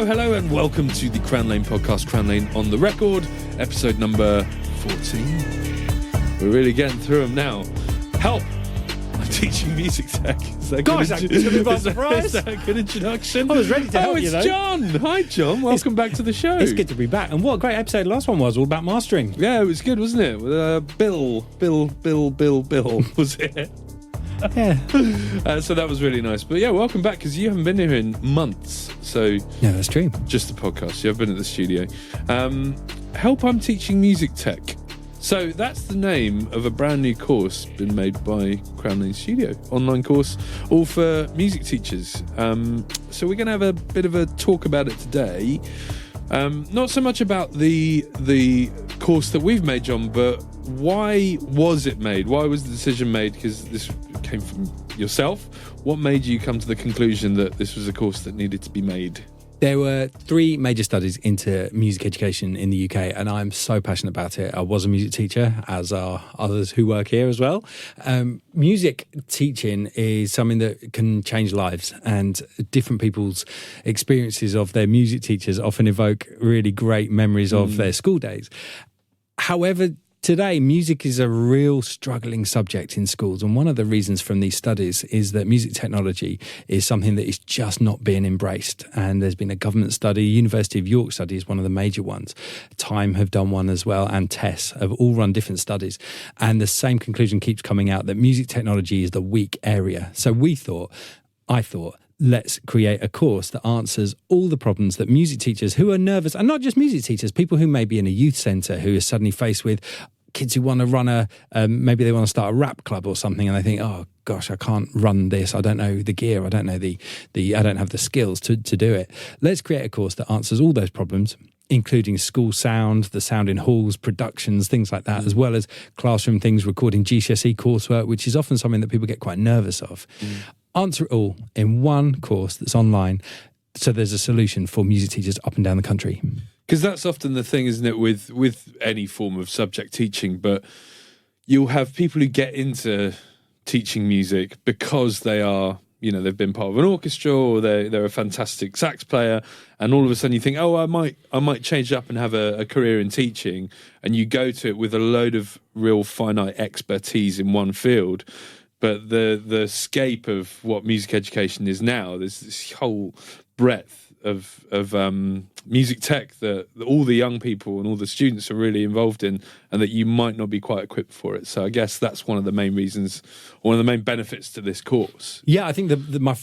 Hello, and welcome to the Crown Lane podcast, Crown Lane on the Record, episode number 14. We're really getting through them now. Help! I'm teaching music tech. Is that Gosh, that took me by surprise. Is that a good introduction? I was ready to help you, though. It's John. Hi, John. Welcome back to the show. It's good to be back. And what a great episode the last one was, all about mastering. Yeah, it was good, wasn't it? With Bill was it? Yeah. So that was really nice. But yeah, welcome back, because you haven't been here in months. So Yeah, that's true. just the podcast. You have been at the studio. Help, I'm teaching music tech. So that's the name of a brand new course been made by Crown Lane Studio. Online course, all for music teachers. So we're going to have a bit of a talk about it today. Not so much about the course that we've made, John, but why was it made? Why was the decision made? Because this came from yourself. What made you come to the conclusion that this was a course that needed to be made? There were 3 major studies into music education in the UK, and I'm so passionate about it. I was a music teacher, as are others who work here as well. Music teaching is something that can change lives, and different people's experiences of their music teachers often evoke really great memories of their school days. However, today, music is a real struggling subject in schools, and one of the reasons from these studies is that music technology is something that is just not being embraced. And there's been a government study, University of York study is one of the major ones. Time have done one as well, and TESS have all run different studies. And the same conclusion keeps coming out, that music technology is the weak area. So I thought, let's create a course that answers all the problems that music teachers who are nervous, and not just music teachers, people who may be in a youth centre who are suddenly faced with kids who want to run maybe they want to start a rap club or something, and they think, oh gosh, I can't run this. I don't know the gear. I don't know I don't have the skills to do it. Let's create a course that answers all those problems, including school sound, the sound in halls, productions, things like that, as well as classroom things, recording GCSE coursework, which is often something that people get quite nervous of. Answer it all in one course that's online, so there's a solution for music teachers up and down the country. Because that's often the thing, isn't it, with any form of subject teaching, but you'll have people who get into teaching music because they are, they've been part of an orchestra, or they're a fantastic sax player, and all of a sudden you think, oh, I might change up and have a career in teaching, and you go to it with a load of real finite expertise in one field. But the scape of what music education is now, there's this whole breadth of music tech that all the young people and all the students are really involved in, and that you might not be quite equipped for it. So I guess that's one of the main reasons, one of the main benefits to this course. Yeah, I think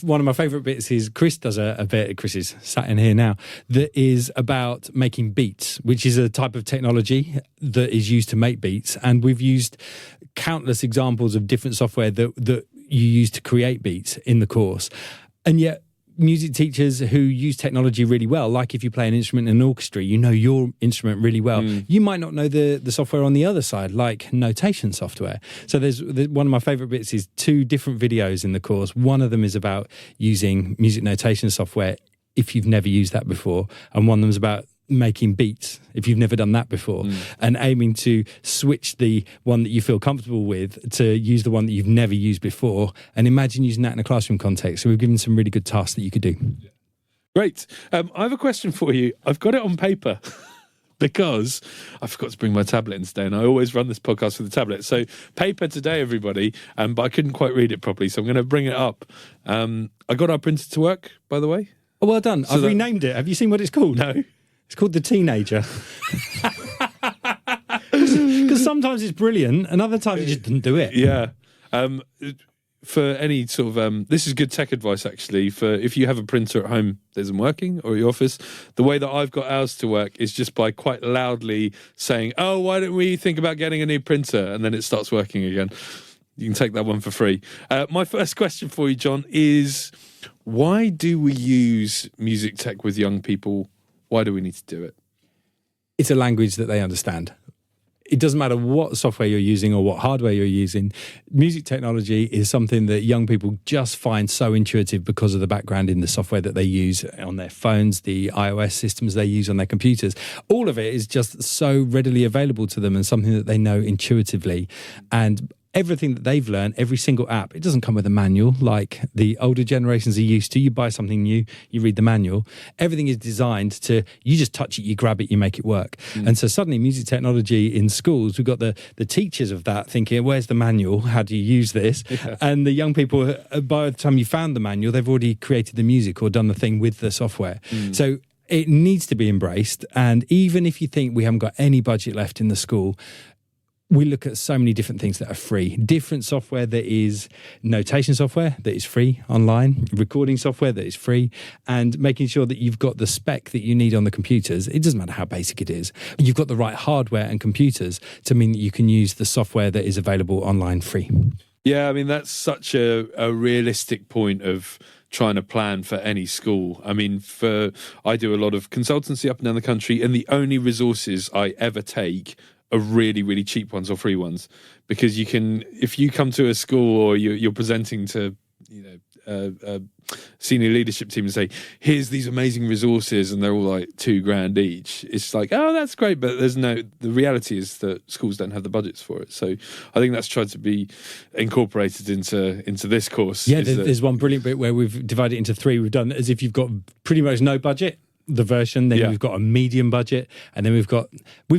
one of my favourite bits is Chris does a bit, Chris is sat in here now, that is about making beats, which is a type of technology that is used to make beats. And we've used countless examples of different software that you use to create beats in the course. And yet, music teachers who use technology really well, like if you play an instrument in an orchestra, you know your instrument really well. You might not know the software on the other side, like notation software. So there's one of my favourite bits is 2 different videos in the course. One of them is about using music notation software if you've never used that before, and one of them is about making beats if you've never done that before, and aiming to switch the one that you feel comfortable with to use the one that you've never used before, and imagine using that in a classroom context. So we've given some really good tasks that you could do. Great. I have a question for you. I've got it on paper because I forgot to bring my tablet in today, and I always run this podcast with a tablet. So paper today, everybody, but I couldn't quite read it properly, so I'm going to bring it up. I got our printer to work, by the way. Oh, well done. I've renamed it. Have you seen what it's called? No. It's called The Teenager. Because sometimes it's brilliant, and other times it just didn't do it. Yeah. For any sort of, this is good tech advice, actually, for if you have a printer at home that isn't working, or at your office, the way that I've got ours to work is just by quite loudly saying, oh, why don't we think about getting a new printer? And then it starts working again. You can take that one for free. My first question for you, John, is why do we use music tech with young people? Why do we need to do it? It's a language that they understand. It doesn't matter what software you're using or what hardware you're using. Music technology is something that young people just find so intuitive because of the background in the software that they use on their phones, the iOS systems they use on their computers. All of it is just so readily available to them and something that they know intuitively. And everything that they've learned, every single app, it doesn't come with a manual like the older generations are used to. You buy something new, you read the manual. Everything is designed to, you just touch it, you grab it, you make it work. And so suddenly music technology in schools, we've got the teachers of that thinking, where's the manual? How do you use this? Yeah. And the young people, by the time you found the manual, they've already created the music or done the thing with the software. So it needs to be embraced. And even if you think we haven't got any budget left in the school, we look at so many different things that are free. Different software that is notation software that is free online, recording software that is free, and making sure that you've got the spec that you need on the computers. It doesn't matter how basic it is. You've got the right hardware and computers to mean that you can use the software that is available online free. Yeah, I mean, that's such a realistic point of trying to plan for any school. I mean, I do a lot of consultancy up and down the country, and the only resources I ever take are really, really cheap ones or free ones, because you can, if you come to a school or you're presenting to, a senior leadership team and say, here's these amazing resources, and they're all like $2,000 each. It's like, oh, that's great, but the reality is that schools don't have the budgets for it. So I think that's tried to be incorporated into this course. Yeah, there's one brilliant bit where we've divided it into three. We've done as if you've got pretty much no budget, the version, then we've got a medium budget, and then we've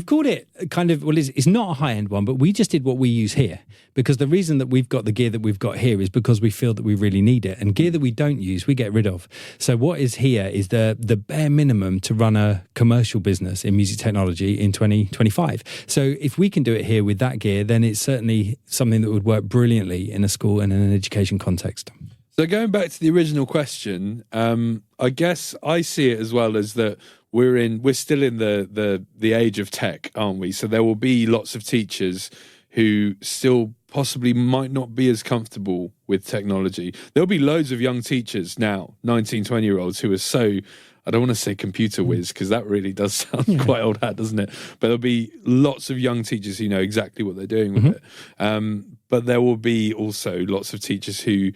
called it kind of, well, it's not a high-end one, but we just did what we use here, because the reason that we've got the gear that we've got here is because we feel that we really need it, and gear that we don't use we get rid of. So what is here is the bare minimum to run a commercial business in music technology in 2025. So if we can do it here with that gear, then it's certainly something that would work brilliantly in a school and in an education context. So going back to the original question, I guess I see it as well as that we're still in the age of tech, aren't we? So there will be lots of teachers who still possibly might not be as comfortable with technology. There'll be loads of young teachers now, 19, 20-year-olds, who are so, I don't want to say computer whiz, because that really does sound quite old hat, doesn't it? But there'll be lots of young teachers who know exactly what they're doing with it. But there will be also lots of teachers who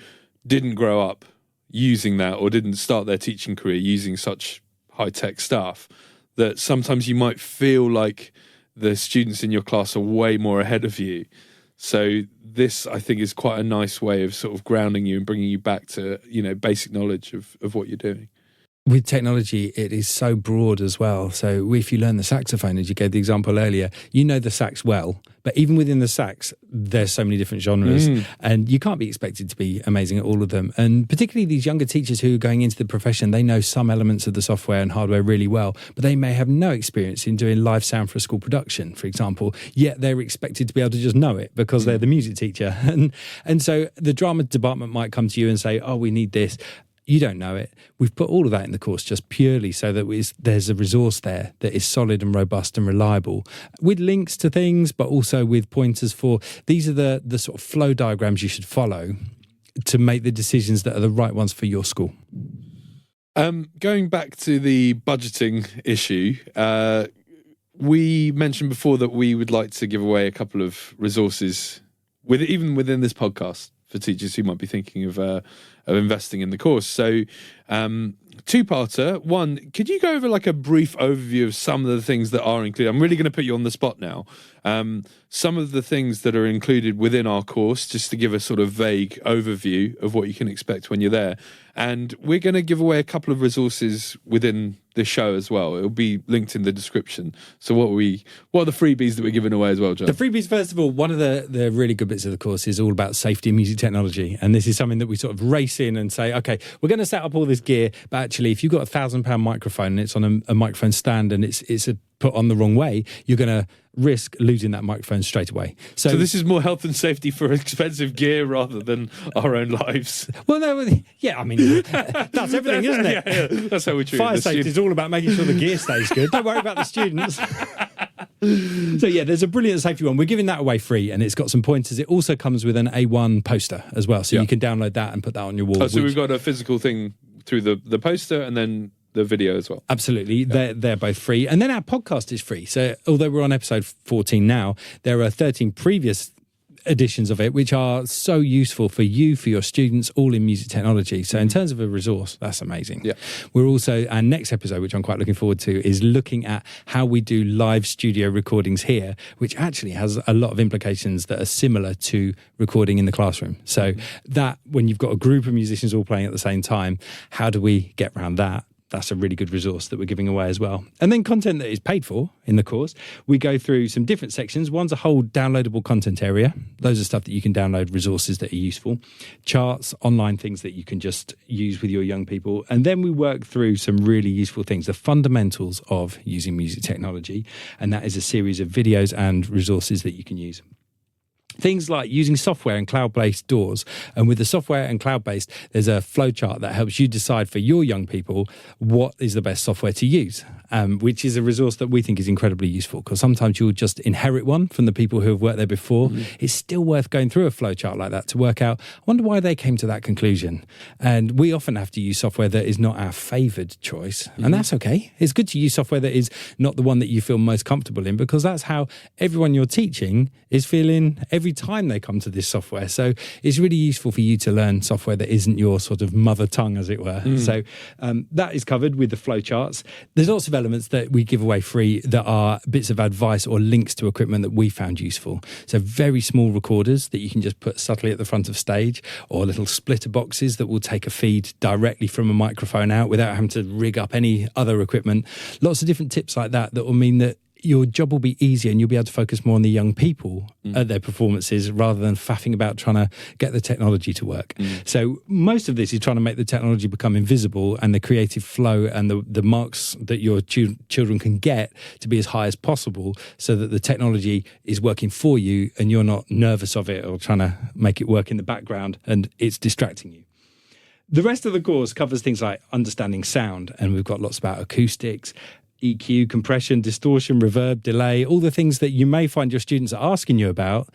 didn't grow up using that, or didn't start their teaching career using such high-tech stuff, that sometimes you might feel like the students in your class are way more ahead of you. So this, I think, is quite a nice way of sort of grounding you and bringing you back to, basic knowledge of what you're doing. With technology, it is so broad as well. So if you learn the saxophone, as you gave the example earlier, you know the sax well, but even within the sax, there's so many different genres, and you can't be expected to be amazing at all of them. And particularly these younger teachers who are going into the profession, they know some elements of the software and hardware really well, but they may have no experience in doing live sound for a school production, for example, yet they're expected to be able to just know it because they're the music teacher. And so the drama department might come to you and say, oh, we need this. You don't know it. We've put all of that in the course just purely so that there's a resource there that is solid and robust and reliable, with links to things, but also with pointers for, these are the sort of flow diagrams you should follow to make the decisions that are the right ones for your school. Going back to the budgeting issue, we mentioned before that we would like to give away a couple of resources even within this podcast for teachers who might be thinking of investing in the course. So two-parter. One, could you go over like a brief overview of some of the things that are included? I'm really going to put you on the spot now. Some of the things that are included within our course, just to give a sort of vague overview of what you can expect when you're there. And we're going to give away a couple of resources within the show as well. It'll be linked in the description. So what are the freebies that we're giving away as well, John? The freebies, first of all, one of the really good bits of the course is all about safety in music technology. And this is something that we sort of race in and say, okay, we're going to set up all this gear, but actually if you've got £1,000 microphone and it's on a microphone stand and it's put on the wrong way, you're going to risk losing that microphone straight away. So this is more health and safety for expensive gear rather than our own lives. Well, no, yeah, I mean, that's everything, isn't it? Yeah, that's how we treat Fire safety is all about making sure the gear stays good. Don't worry about the students. So yeah, there's a brilliant safety one. We're giving that away free, and it's got some pointers. It also comes with an A1 poster as well, so you can download that and put that on your wall. Oh, so we've got a physical thing through the poster and then the video as well. Absolutely. Yeah. They're both free. And then our podcast is free. So although we're on episode 14 now, there are 13 previous editions of it, which are so useful for you, for your students, all in music technology. So in terms of a resource, that's amazing. Yeah. We're also, our next episode, which I'm quite looking forward to, is looking at how we do live studio recordings here, which actually has a lot of implications that are similar to recording in the classroom. So that, when you've got a group of musicians all playing at the same time, how do we get around that? That's a really good resource that we're giving away as well. And then content that is paid for in the course. We go through some different sections. One's a whole downloadable content area. Those are stuff that you can download, resources that are useful. Charts, online things that you can just use with your young people. And then we work through some really useful things, the fundamentals of using music technology. And that is a series of videos and resources that you can use. Things like using software and cloud-based doors. And with the software and cloud-based, there's a flowchart that helps you decide for your young people what is the best software to use, which is a resource that we think is incredibly useful, because sometimes you'll just inherit one from the people who have worked there before. It's still worth going through a flowchart like that to work out, I wonder why they came to that conclusion. And we often have to use software that is not our favoured choice. And that's okay. It's good to use software that is not the one that you feel most comfortable in, because that's how everyone you're teaching is feeling every time they come to this software. So it's really useful for you to learn software that isn't your sort of mother tongue, as it were. So that is covered with the flowcharts. There's lots of elements that we give away free that are bits of advice or links to equipment that we found useful. So very small recorders that you can just put subtly at the front of stage, or little splitter boxes that will take a feed directly from a microphone out without having to rig up any other equipment. Lots of different tips like that that will mean that your job will be easier and you'll be able to focus more on the young people at their performances rather than faffing about trying to get the technology to work. So most of this is trying to make the technology become invisible and the creative flow and the marks that your children can get to be as high as possible, so that the technology is working for you and you're not nervous of it or trying to make it work in the background and it's distracting you. The rest of the course covers things like understanding sound, and we've got lots about acoustics, EQ, compression, distortion, reverb, delay, all the things that you may find your students are asking you about.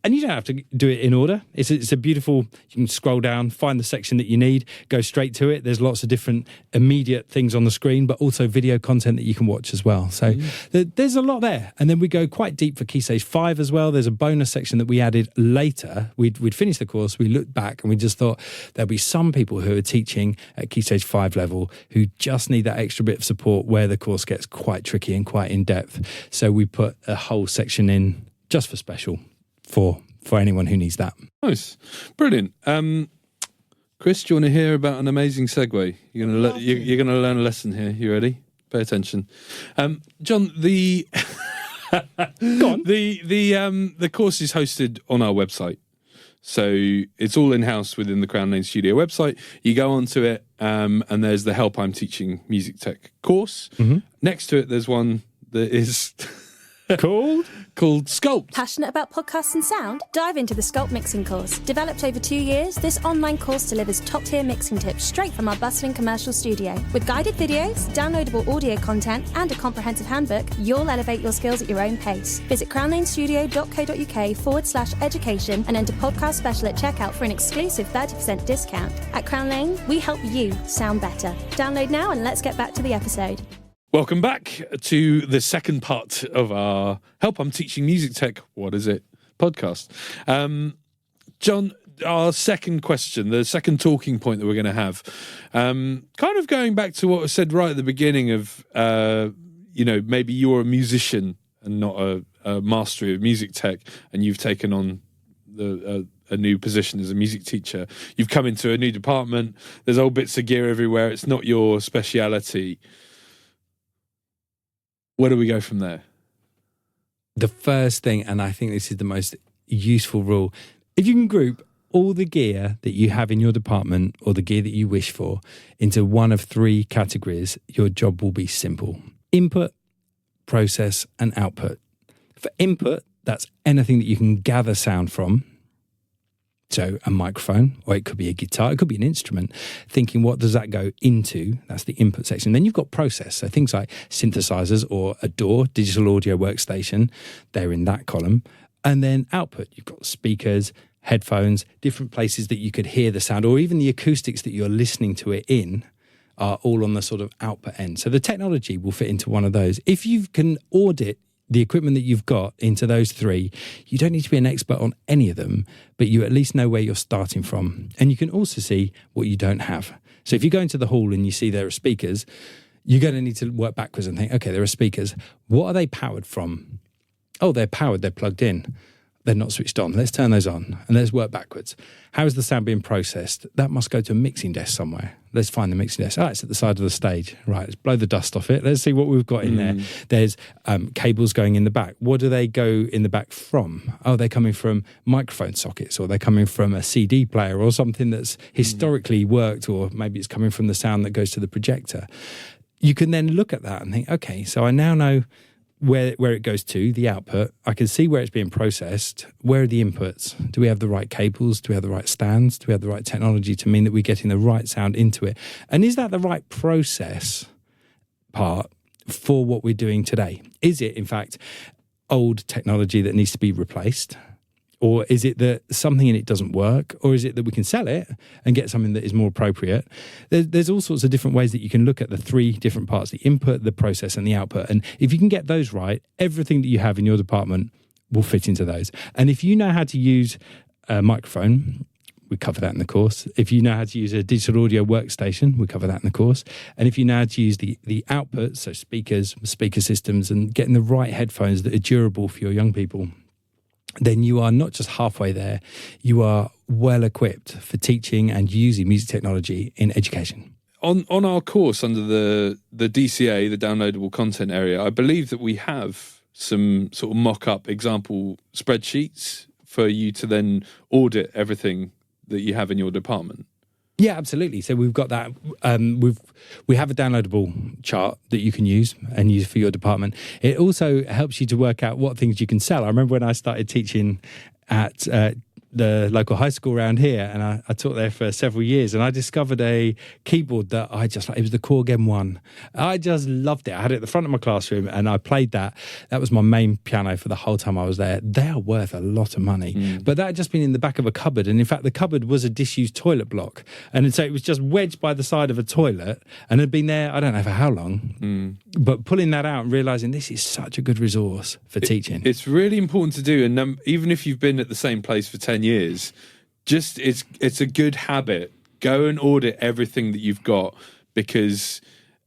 And you don't have to do it in order. It's a beautiful, you can scroll down, find the section that you need, go straight to it. There's lots of different immediate things on the screen, but also video content that you can watch as well. So there's a lot there. And then we go quite deep for Key Stage 5 as well. There's a bonus section that we added later. We'd finished the course, we looked back and we just thought there'll be some people who are teaching at Key Stage 5 level who just need that extra bit of support where the course gets quite tricky and quite in-depth. So we put a whole section in just for special. For anyone who needs that. Nice. Brilliant. Chris, do you want to hear about an amazing segue? You're going to learn a lesson here. You ready? Pay attention. John, the Go on. The course is hosted on our website. So it's all in-house within the Crown Lane Studio website. You go onto it and there's the Help I'm Teaching Music Tech course. Next to it, there's one that is... called Sculpt. Passionate about podcasts and sound? Dive into the Sculpt mixing course. Developed over 2 years, this online course delivers top-tier mixing tips straight from our bustling commercial studio. With guided videos, downloadable audio content, and a comprehensive handbook, you'll elevate your skills at your own pace. Visit crownlanestudio.co.uk/education and enter podcast special at checkout for an exclusive 30% discount. At Crown Lane, we help you sound better. Download now and let's get back to the episode. Welcome back to the second part of our Help I'm Teaching Music Tech, what is it, podcast. John, our second question, the second talking point that we're going to have, kind of going back to what was said right at the beginning of, maybe you're a musician and not a mastery of music tech, and you've taken on a new position as a music teacher. You've come into a new department, there's old bits of gear everywhere, it's not your speciality. Where do we go from there? The first thing, and I think this is the most useful rule, if you can group all the gear that you have in your department or the gear that you wish for into one of 3 categories, your job will be simple. Input, process, and output. For input, that's anything that you can gather sound from. So a microphone, or it could be a guitar, it could be an instrument. Thinking, what does that go into? That's the input section. Then you've got process. So things like synthesizers or a DAW, digital audio workstation, they're in that column. And then output, you've got speakers, headphones, different places that you could hear the sound, or even the acoustics that you're listening to it in are all on the sort of output end. So the technology will fit into one of those. If you can audit the equipment that you've got into those three. You don't need to be an expert on any of them, but you at least know where you're starting from. And you can also see what you don't have. So if you go into the hall and you see there are speakers, you're going to need to work backwards and think, okay, there are speakers. What are they powered from? Oh, they're powered, they're plugged in. They're not switched on. Let's turn those on and let's work backwards. How is the sound being processed? That must go to a mixing desk somewhere. Let's find the mixing desk. It's at the side of the stage. Right, let's blow the dust off it. Let's see what we've got in there. There's cables going in the back. What do they go in the back from? Oh, they're coming from microphone sockets, or they're coming from a CD player or something that's historically worked, or maybe it's coming from the sound that goes to the projector. You can then look at that and think, okay, so I now know where it goes to, the output. I can see where it's being processed. Where are the inputs? Do we have the right cables? Do we have the right stands? Do we have the right technology to mean that we're getting the right sound into it? And is that the right process part for what we're doing today? Is it, in fact, old technology that needs to be replaced? Or is it that something in it doesn't work? Or is it that we can sell it and get something that is more appropriate? There's all sorts of different ways that you can look at the three different parts, the input, the process, and the output. And if you can get those right, everything that you have in your department will fit into those. And if you know how to use a microphone, we cover that in the course. If you know how to use a digital audio workstation, we cover that in the course. And if you know how to use the output, so speakers, speaker systems, and getting the right headphones that are durable for your young people, then you are not just halfway there, you are well equipped for teaching and using music technology in education. On our course under the DCA, the downloadable content area, I believe that we have some sort of mock-up example spreadsheets for you to then audit everything that you have in your department. Yeah, absolutely. So we've got that. We have a downloadable chart that you can use and use for your department. It also helps you to work out what things you can sell. I remember when I started teaching at the local high school around here, and I taught there for several years, and I discovered a keyboard that I just like. It was the Korg M1. I just loved it. I had it at the front of my classroom and I played that. That was my main piano for the whole time I was there. They are worth a lot of money, but that had just been in the back of a cupboard, and in fact the cupboard was a disused toilet block, and so it was just wedged by the side of a toilet and had been there I don't know for how long, but pulling that out and realising this is such a good resource for teaching. It's really important to do, and even if you've been at the same place for 10 years, just it's a good habit. Go and audit everything that you've got, because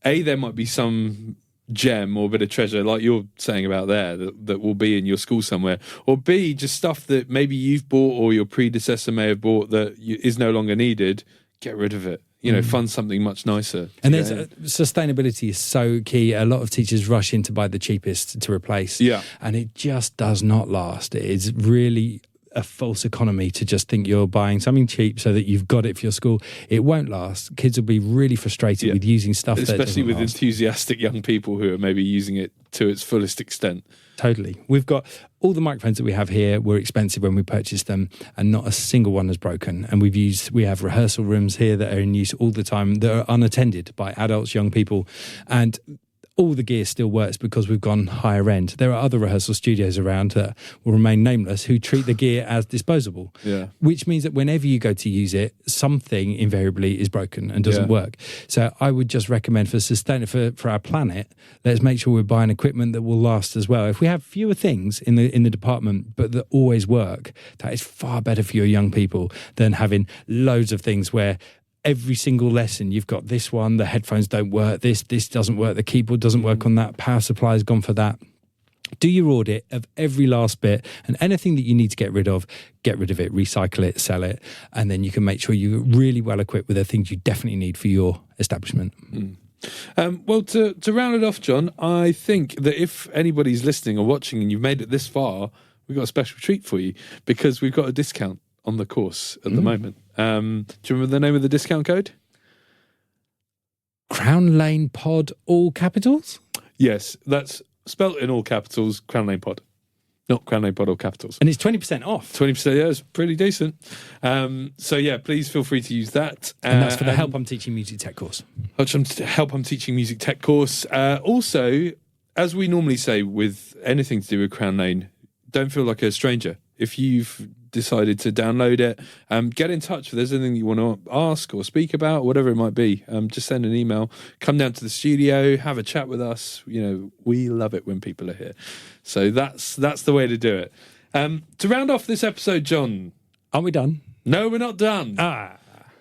A, there might be some gem or bit of treasure like you're saying about there that will be in your school somewhere, or B, just stuff that maybe you've bought or your predecessor may have bought that is no longer needed. Get rid of it. Fund something much nicer. And there's sustainability is so key. A lot of teachers rush in to buy the cheapest to replace, and it just does not last. It is really a false economy to just think you're buying something cheap so that you've got it for your school. It won't last. Kids will be really frustrated with using stuff especially with last. Enthusiastic young people who are maybe using it to its fullest extent. Totally. We've got all the microphones that we have here were expensive when we purchased them, and not a single one has broken. And we have rehearsal rooms here that are in use all the time that are unattended by adults, young people, and all the gear still works because we've gone higher end. There are other rehearsal studios around that will remain nameless who treat the gear as disposable, which means that whenever you go to use it, something invariably is broken and doesn't work. So I would just recommend for our planet, let's make sure we're buying equipment that will last as well. If we have fewer things in the department but that always work, that is far better for your young people than having loads of things where every single lesson you've got this one, the headphones don't work, this doesn't work, the keyboard doesn't work on that, power supply has gone for that. Do your audit of every last bit, and anything that you need to get rid of it, recycle it, sell it, and then you can make sure you're really well equipped with the things you definitely need for your establishment. Well, to round it off, John, I think that if anybody's listening or watching and you've made it this far, we've got a special treat for you, because we've got a discount on the course at the moment. Do you remember the name of the discount code? Crown Lane Pod, all capitals? Yes, that's spelt in all capitals, Crown Lane Pod. Not Crown Lane Pod, all capitals. And it's 20% off. 20%, yeah, it's pretty decent. So yeah, please feel free to use that. And that's for the Help I'm Teaching Music Tech course. Help I'm Teaching Music Tech course. Also, as we normally say with anything to do with Crown Lane, don't feel like a stranger. If you've decided to download it. Get in touch if there's anything you want to ask or speak about, whatever it might be. Just send an email, come down to the studio, have a chat with us. We love it when people are here. So that's the way to do it. To round off this episode, John. Aren't we done? No, we're not done.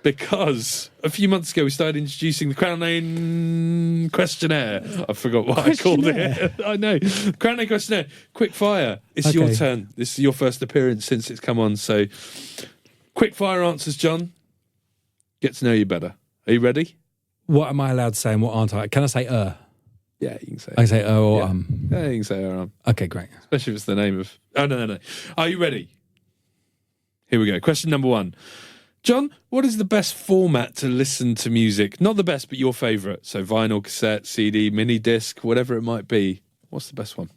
Because a few months ago we started introducing the Crown Lane questionnaire. I forgot what I called it. I know. Crown Lane questionnaire. Quick fire. It's your turn. This is your first appearance since it's come on. So quick fire answers, John. Get to know you better. Are you ready? What am I allowed to say and what aren't I? Can I say Yeah, you can say. I can say or Yeah, you can say Okay, great. Especially if it's the name of... Oh, no. Are you ready? Here we go. Question number 1. John, what is the best format to listen to music? Not the best, but your favourite. So vinyl, cassette, CD, mini disc, whatever it might be. What's the best one?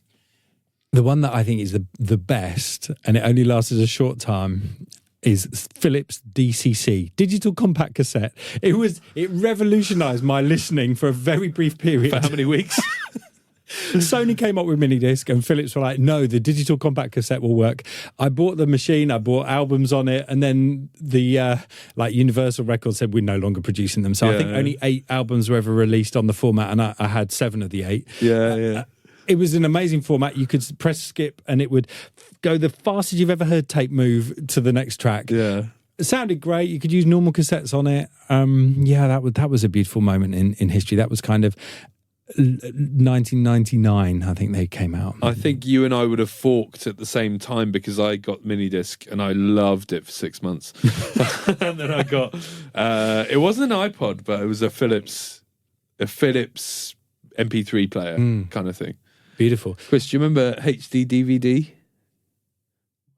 The one that I think is the best, and it only lasted a short time, is Philips DCC, Digital Compact Cassette. It revolutionised my listening for a very brief period. For how many weeks? Sony came up with mini disc and Philips were like, no, the digital compact cassette will work. I bought the machine, I bought albums on it, and then the Universal Records said we're no longer producing them. So I think only 8 albums were ever released on the format, and I had 7 of the 8. It was an amazing format. You could press skip and it would go the fastest you've ever heard tape move to the next track. Yeah. It sounded great. You could use normal cassettes on it. That was a beautiful moment in history. That was kind of 1999, I think they came out. I think you and I would have forked at the same time because I got mini disc and I loved it for 6 months. And then I got it wasn't an iPod, but it was a Philips MP3 player kind of thing. Beautiful. Chris, do you remember HD DVD?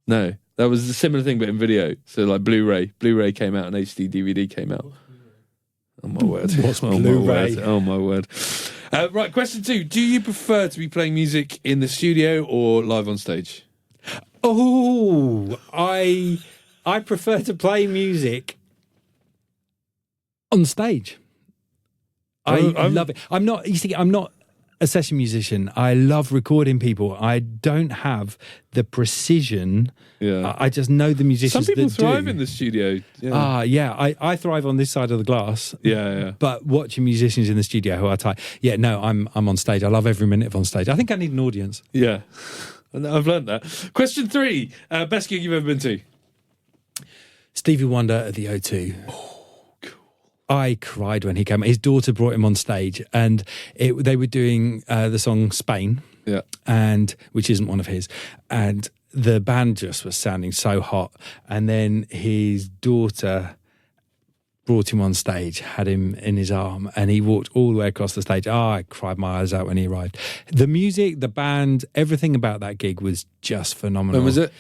No, that was a similar thing but in video. So like Blu-ray came out and HD DVD came out. Oh my word. What's Blu-ray? Oh my word. Right, question 2. Do you prefer to be playing music in the studio or live on stage? Oh, I prefer to play music on stage. I love it. I'm not a session musician. I love recording people. I don't have the precision. Yeah. I just know the musicians. Some people that thrive do. in the studio. I thrive on this side of the glass. Yeah. But watching musicians in the studio who are tight. Yeah, no, I'm on stage. I love every minute of on stage. I think I need an audience. Yeah. I've learned that. Question 3. Best gig you've ever been to? Stevie Wonder at the O2. I cried when he came. His daughter brought him on stage, and they were doing the song Spain, and which isn't one of his, and the band just was sounding so hot. And then his daughter brought him on stage, had him in his arm, and he walked all the way across the stage. I cried my eyes out when he arrived. The music, the band, everything about that gig was just phenomenal. When was it?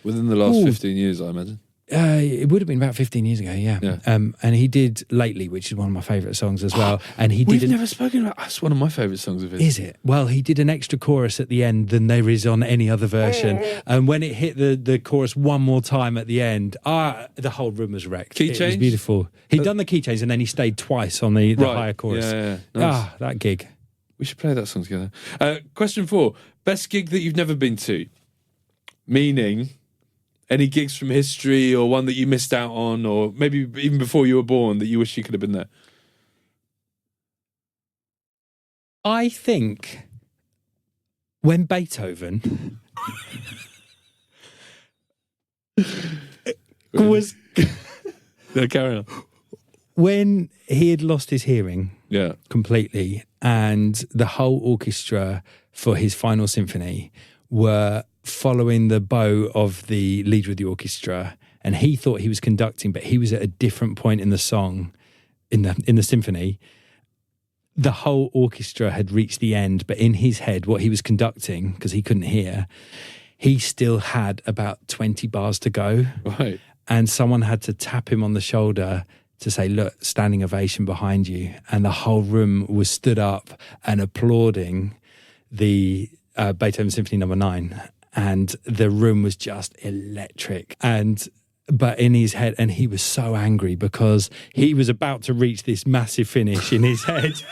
Within the last 15 years, I imagine. It would have been about 15 years ago, yeah. And he did Lately, which is one of my favourite songs as well. And We've never spoken about. That's one of my favourite songs of his. Is it? Well, he did an extra chorus at the end than there is on any other version. And when it hit the chorus one more time at the end, the whole room was wrecked. Key It change? was beautiful. He'd done the key change and then he stayed twice on the higher chorus. Yeah. Nice. That gig. We should play that song together. Question 4. Best gig that you've never been to? Meaning... any gigs from history or one that you missed out on, or maybe even before you were born that you wish you could have been there? I think when Beethoven was... No, carry on. When he had lost his hearing completely, and the whole orchestra for his final symphony were following the bow of the leader of the orchestra, and he thought he was conducting, but he was at a different point in the song, in the symphony. The whole orchestra had reached the end, but in his head, what he was conducting, because he couldn't hear, he still had about 20 bars to go. Right. And someone had to tap him on the shoulder to say, look, standing ovation behind you. And the whole room was stood up and applauding the Beethoven Symphony No. 9. And the room was just electric. And but in his head, and he was so angry because he was about to reach this massive finish in his head.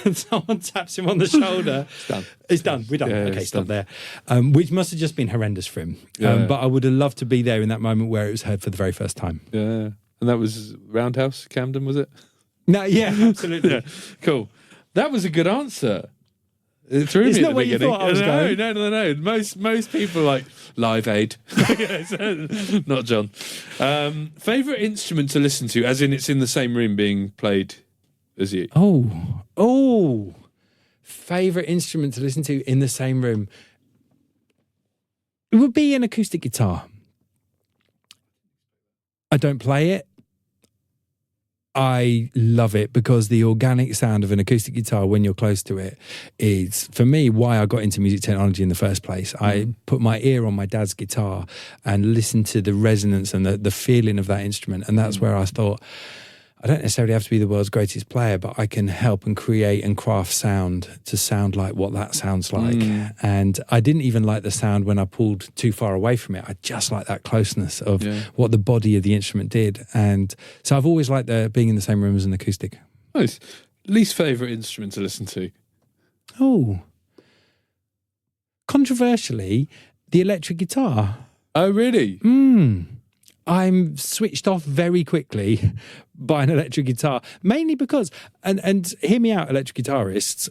And someone taps him on the shoulder. It's done. It's done. We're done. Yeah, okay, it's stop done. there. Which must have just been horrendous for him. But I would have loved to be there in that moment where it was heard for the very first time. Yeah. And that was Roundhouse, Camden, was it? No, yeah, absolutely. Yeah. Cool. That was a good answer. It threw It's me not at the where you beginning. thought I was going. No. Most people are like Live Aid. Not John. Favourite instrument to listen to, as in it's in the same room being played as you? Oh. Favourite instrument to listen to in the same room? It would be an acoustic guitar. I don't play it. I love it because the organic sound of an acoustic guitar when you're close to it is, for me, why I got into music technology in the first place. I put my ear on my dad's guitar and listened to the resonance and the feeling of that instrument. And that's where I thought, I don't necessarily have to be the world's greatest player, but I can help and create and craft sound to sound like what that sounds like. And I didn't even like the sound when I pulled too far away from it. I just like that closeness of what the body of the instrument did. And so I've always liked being in the same room as an acoustic. Nice. Least favourite instrument to listen to? Oh. Controversially, the electric guitar. Oh, really? I'm switched off very quickly by an electric guitar, mainly because, and hear me out, electric guitarists,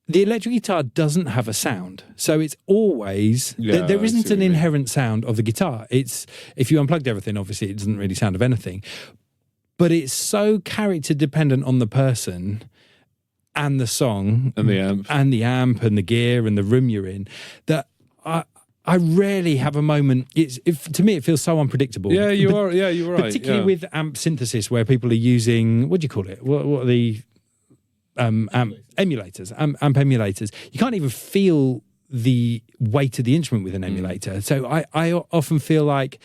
the electric guitar doesn't have a sound. So it's always, there isn't an inherent sound of the guitar. It's, if you unplugged everything, obviously it doesn't really sound of anything. But it's so character dependent on the person and the song. And the amp. And the amp and the gear and the room you're in, that I rarely have a moment. To me, it feels so unpredictable. Yeah, you are. Yeah, you're right. Particularly with amp synthesis, where people are using, what do you call it? What are the emulators? Amp emulators. You can't even feel the weight of the instrument with an emulator. So I often feel like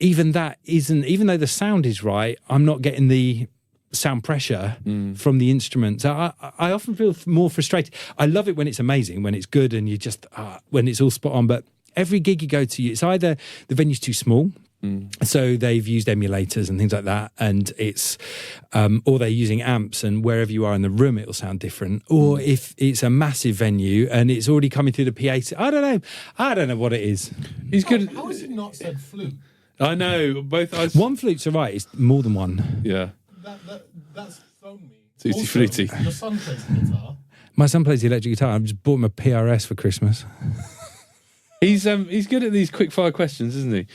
even that isn't, even though the sound is right, I'm not getting the sound pressure from the instrument. So I often feel more frustrated. I love it when it's amazing, when it's good and you just, when it's all spot on. But every gig you go to, it's either the venue's too small, so they've used emulators and things like that, and it's or they're using amps, and wherever you are in the room it'll sound different. Or if it's a massive venue and it's already coming through the PA, I don't know what it is. He's good. How has he not said flute? I know, both. One flute's all right, it's more than one. Yeah. That's thrown me. Tutti Also, frutti. Your son plays the guitar. My son plays the electric guitar. I've just bought him a PRS for Christmas. He's good at these quick fire questions, isn't he?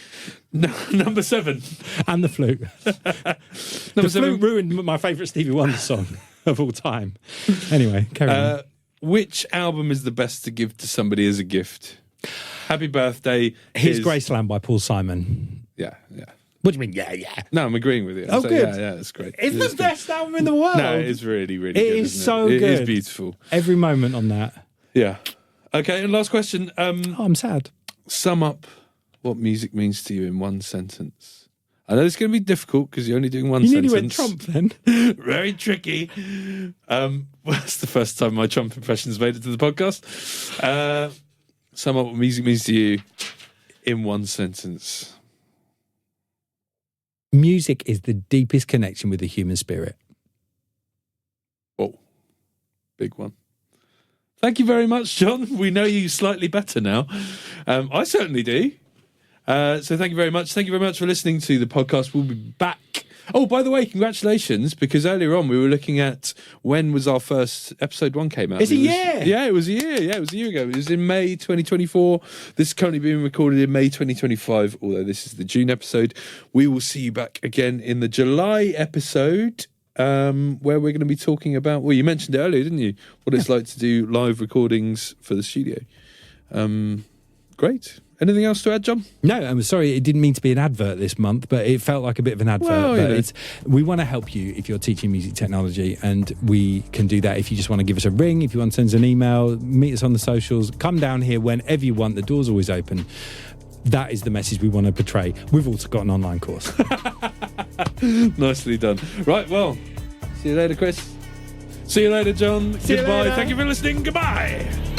Number 7. And the flute. Number The 7. flute ruined my favourite Stevie Wonder song of all time. Anyway, carry on. Which album is the best to give to somebody as a gift? Happy Birthday. Here's Graceland by Paul Simon. Yeah. What do you mean? Yeah. No, I'm agreeing with you. Oh, good. Yeah, it's great. It's the best album in the world. No, it is really, really good. It is isn't so it? good. It is beautiful. Every moment on that. Yeah. Okay, and last question. I'm sad. Sum up what music means to you in one sentence. I know it's going to be difficult because you're only doing one You nearly sentence. went Trump then. Very tricky. That's the first time my Trump impression's made it to the podcast. Sum up what music means to you in one sentence. Music is the deepest connection with the human spirit. Oh, big one. Thank you very much, John. We know you slightly better now. I certainly do. So thank you very much. Thank you very much for listening to the podcast. We'll be back. Oh, by the way, congratulations, because earlier on we were looking at when was our first episode 1 came out. It's a year. Yeah, it was a year. Yeah, it was a year ago. It was in May 2024. This is currently being recorded in May 2025, although this is the June episode. We will see you back again in the July episode, where we're going to be talking about, well, you mentioned it earlier, didn't you? What it's like to do live recordings for the studio. Great. Anything else to add, John? No, I'm sorry, it didn't mean to be an advert this month, but it felt like a bit of an advert. Well, but we want to help you if you're teaching music technology, and we can do that if you just want to give us a ring, if you want to send us an email, meet us on the socials, come down here whenever you want. The door's always open. That is the message we want to portray. We've also got an online course. Nicely done. Right, well, see you later, Chris. See you later, John. See you Goodbye. later. Thank you for listening. Goodbye.